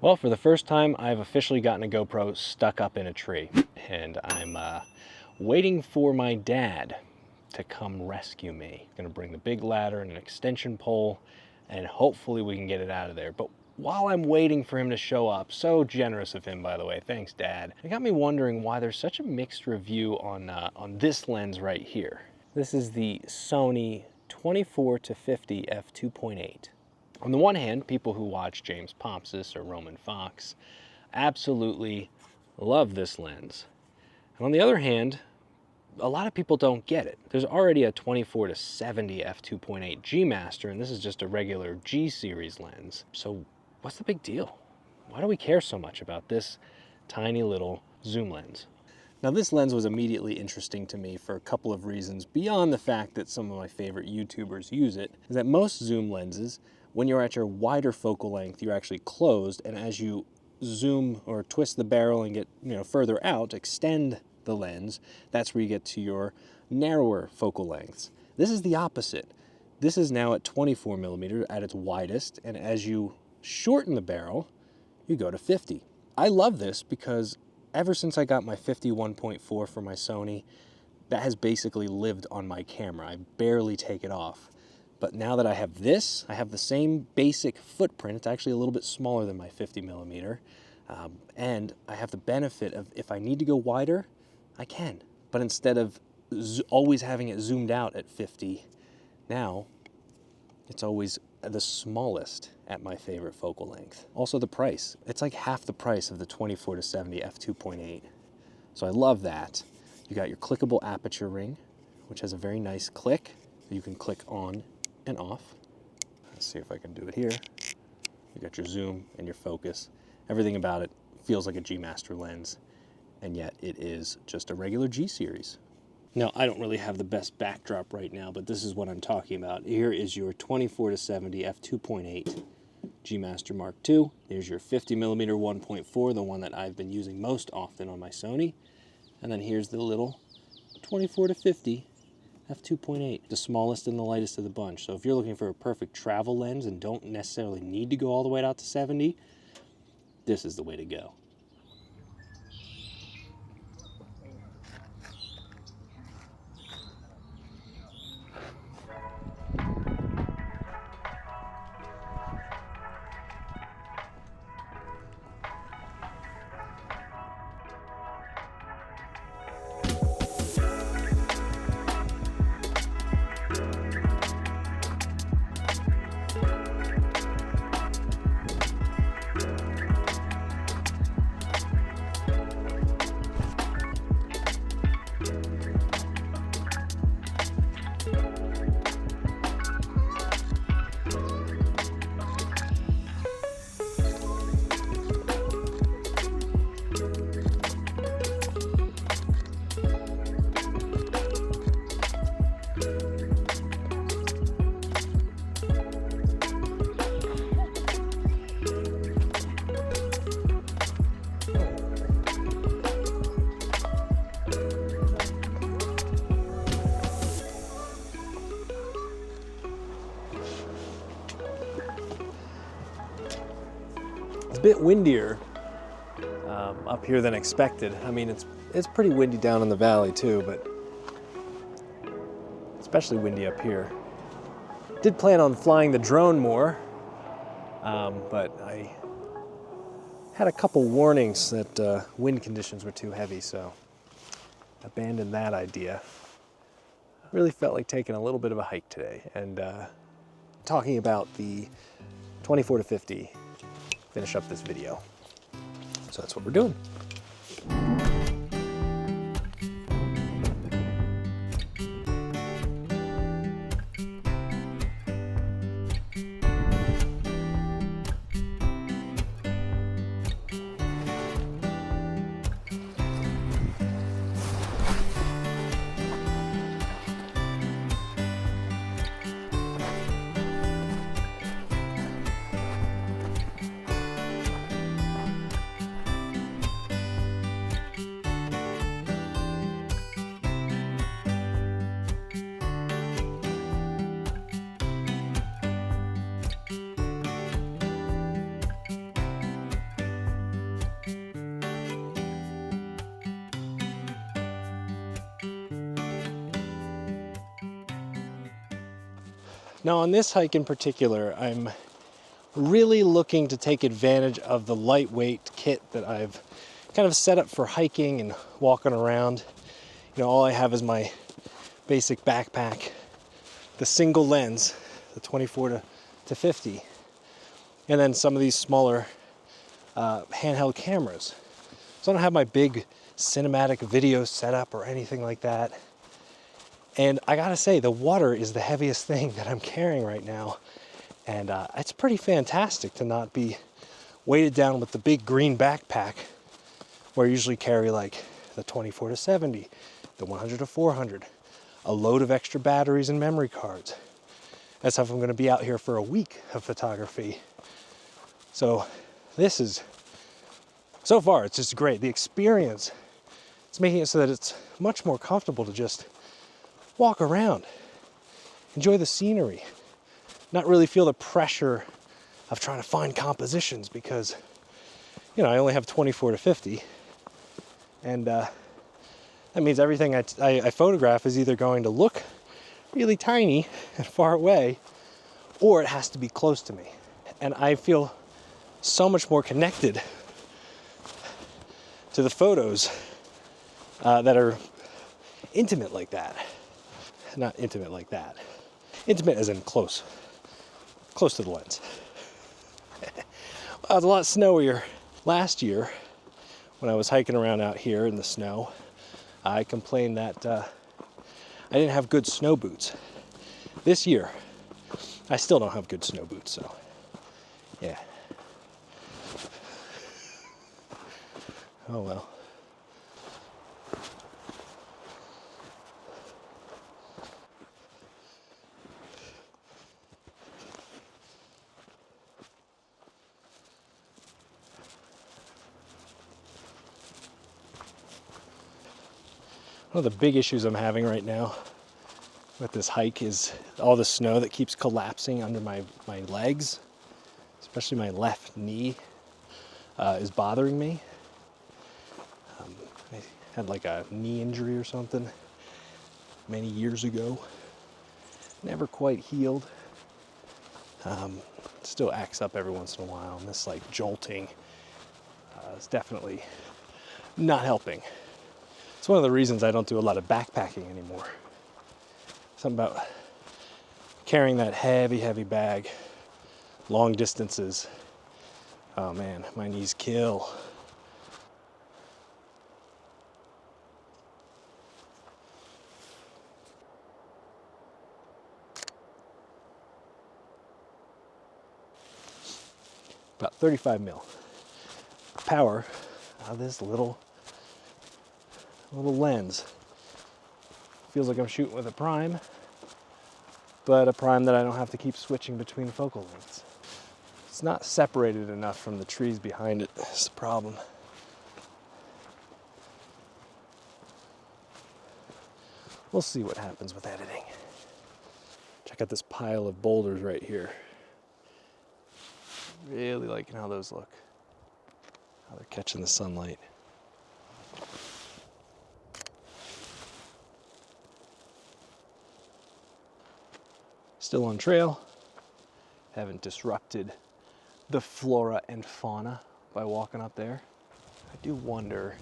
Well, for the first time, I've officially gotten a GoPro stuck up in a tree, and I'm waiting for my dad to come rescue me. I'm gonna bring the big ladder and an extension pole, and hopefully we can get it out of there. But while I'm waiting for him to show up, so generous of him, by the way, thanks, Dad, it got me wondering why there's such a mixed review on this lens right here. This is the Sony 24-50 f2.8. On the one hand, people who watch James Popsis or Roman Fox absolutely love this lens. And on the other hand, a lot of people don't get it. There's already a 24-70 f2.8 G-Master, and this is just a regular G series lens. So what's the big deal? Why do we care so much about this tiny little zoom lens? Now, this lens was immediately interesting to me for a couple of reasons, beyond the fact that some of my favorite YouTubers use it, is that most zoom lenses, when you're at your wider focal length, you're actually closed, and as you zoom or twist the barrel and get further out, extend the lens, that's where you get to your narrower focal lengths. This is the opposite. This is now at 24 millimeter at its widest, and as you shorten the barrel, you go to 50. I love this because ever since I got my 51.4 for my Sony, that has basically lived on my camera. I barely take it off. But now that I have this, I have the same basic footprint. It's actually a little bit smaller than my 50 millimeter. And I have the benefit of, if I need to go wider, I can. But instead of always having it zoomed out at 50, now it's always the smallest at my favorite focal length. Also the price. It's like half the price of the 24-70 f2.8. So I love that. You got your clickable aperture ring, which has a very nice click. You can click on and off. Let's see if I can do it here. You got your zoom and your focus. Everything about it feels like a G-Master lens, and yet it is just a regular G series. Now, I don't really have the best backdrop right now, but this is what I'm talking about. Here is your 24-70 f2.8 G-Master Mark II. There's your 50 millimeter 1.4, the one that I've been using most often on my Sony. And then here's the little 24-50 f2.8, the smallest and the lightest of the bunch. So if you're looking for a perfect travel lens and don't necessarily need to go all the way out to 70, this is the way to go. It's a bit windier up here than expected. I mean, it's pretty windy down in the valley too, but especially windy up here. Did plan on flying the drone more, but I had a couple warnings that wind conditions were too heavy, so abandoned that idea. Really felt like taking a little bit of a hike today, and talking about the 24-50, finish up this video. So that's what we're doing. Now on this hike in particular, I'm really looking to take advantage of the lightweight kit that I've kind of set up for hiking and walking around. You know, all I have is my basic backpack, the single lens, the 24 to 50, and then some of these smaller handheld cameras. So I don't have my big cinematic video setup or anything like that. And I gotta say, the water is the heaviest thing that I'm carrying right now. And it's pretty fantastic to not be weighted down with the big green backpack, where I usually carry like the 24 to 70, the 100 to 400, a load of extra batteries and memory cards. That's if I'm gonna be out here for a week of photography. So this is, so far, it's just great. The experience, it's making it so that it's much more comfortable to just walk around, enjoy the scenery, not really feel the pressure of trying to find compositions because, you know, I only have 24 to 50. And that means everything I photograph is either going to look really tiny and far away, or it has to be close to me. And I feel so much more connected to the photos that are intimate like that. Not intimate like that. Intimate as in close to the lens. Well, it was a lot snowier last year when I was hiking around out here in the snow. I complained that I didn't have good snow boots. This year, I still don't have good snow boots, so yeah. Oh well. One of the big issues I'm having right now with this hike is all the snow that keeps collapsing under my legs, especially my left knee, is bothering me. I had like a knee injury or something many years ago. Never quite healed. Still acts up every once in a while, and this like jolting is definitely not helping. It's one of the reasons I don't do a lot of backpacking anymore. Something about carrying that heavy bag long distances. Oh man, my knees kill. About 35 mil power out of this little lens. Feels like I'm shooting with a prime, but a prime that I don't have to keep switching between focal lengths. It's not separated enough from the trees behind it. That's the problem. We'll see what happens with editing. Check out this pile of boulders right here. Really liking how those look. How they're catching the sunlight. Still on trail. Haven't disrupted the flora and fauna by walking up there. I do wonder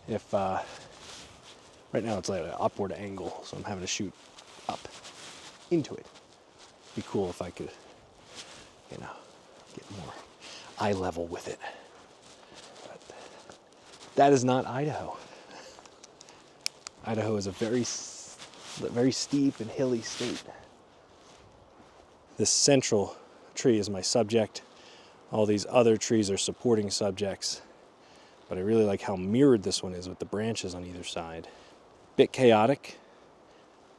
if, right now it's like an upward angle, so I'm having to shoot up into it. It'd be cool if I could, you know, get more eye level with it. But that is not Idaho. Idaho is a very steep and hilly state. This central tree is my subject. All these other trees are supporting subjects. But I really like how mirrored this one is with the branches on either side. Bit chaotic,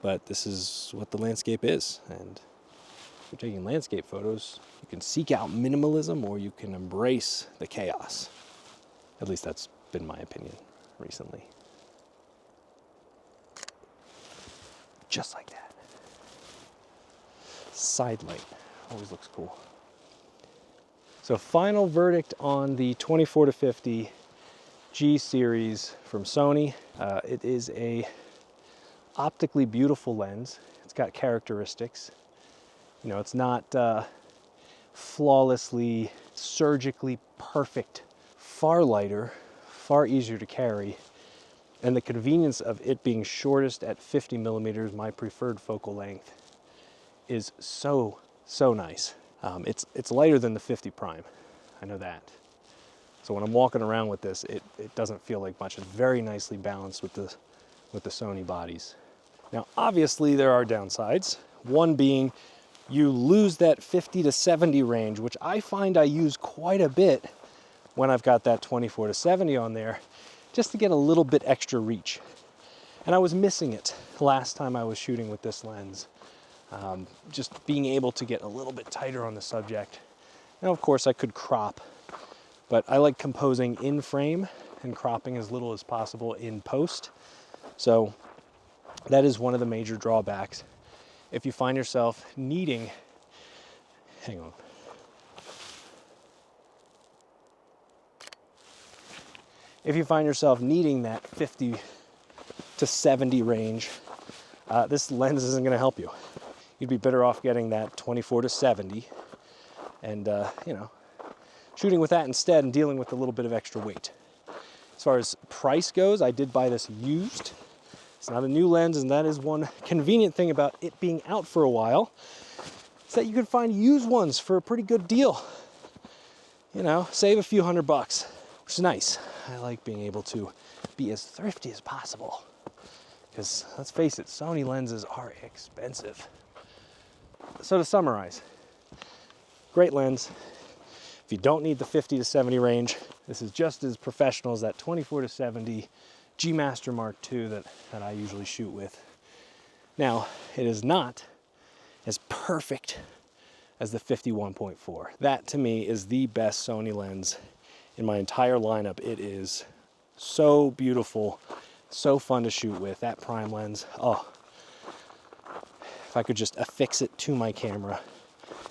but this is what the landscape is. And if you're taking landscape photos, you can seek out minimalism or you can embrace the chaos. At least that's been my opinion recently. Just like that. Side light always looks cool. So final verdict on the 24 to 50 G series from Sony. It is a optically beautiful lens. It's got characteristics. You know, it's not flawlessly, surgically perfect. Far lighter, far easier to carry, and the convenience of it being shortest at 50 millimeters, my preferred focal length, is so nice. It's lighter than the 50 prime, I know that. So when I'm walking around with this, it doesn't feel like much. It's very nicely balanced with the Sony bodies. Now, obviously there are downsides. One being you lose that 50 to 70 range, which I find I use quite a bit when I've got that 24 to 70 on there, just to get a little bit extra reach. And I was missing it last time I was shooting with this lens. Just being able to get a little bit tighter on the subject. Now, of course, I could crop, but I like composing in frame and cropping as little as possible in post. So that is one of the major drawbacks. If you find yourself needing, hang on. If you find yourself needing that 50 to 70 range, this lens isn't going to help you. You'd be better off getting that 24 to 70 and, you know, shooting with that instead and dealing with a little bit of extra weight. As far as price goes, I did buy this used. It's not a new lens, and that is one convenient thing about it being out for a while, is that you can find used ones for a pretty good deal. You know, save a few $100, which is nice. I like being able to be as thrifty as possible, because let's face it, Sony lenses are expensive. So to summarize, great lens. If you don't need the 50 to 70 range, this is just as professional as that 24 to 70 G-Master Mark II that I usually shoot with. Now, it is not as perfect as the 51.4. That to me is the best Sony lens in my entire lineup. It is so beautiful, so fun to shoot with. That prime lens, oh, if I could just affix it to my camera,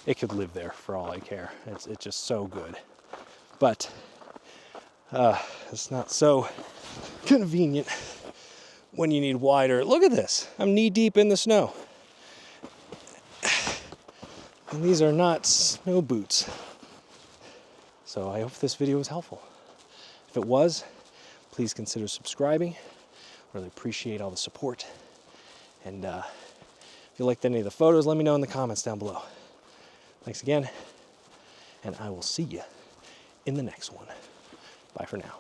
it could live there for all I care. It's just so good. But it's not so convenient when you need wider. Look at this. I'm knee deep in the snow. And these are not snow boots. So I hope this video was helpful. If it was, please consider subscribing. Really appreciate all the support. And if you liked any of the photos, let me know in the comments down below. Thanks again, and I will see you in the next one. Bye for now.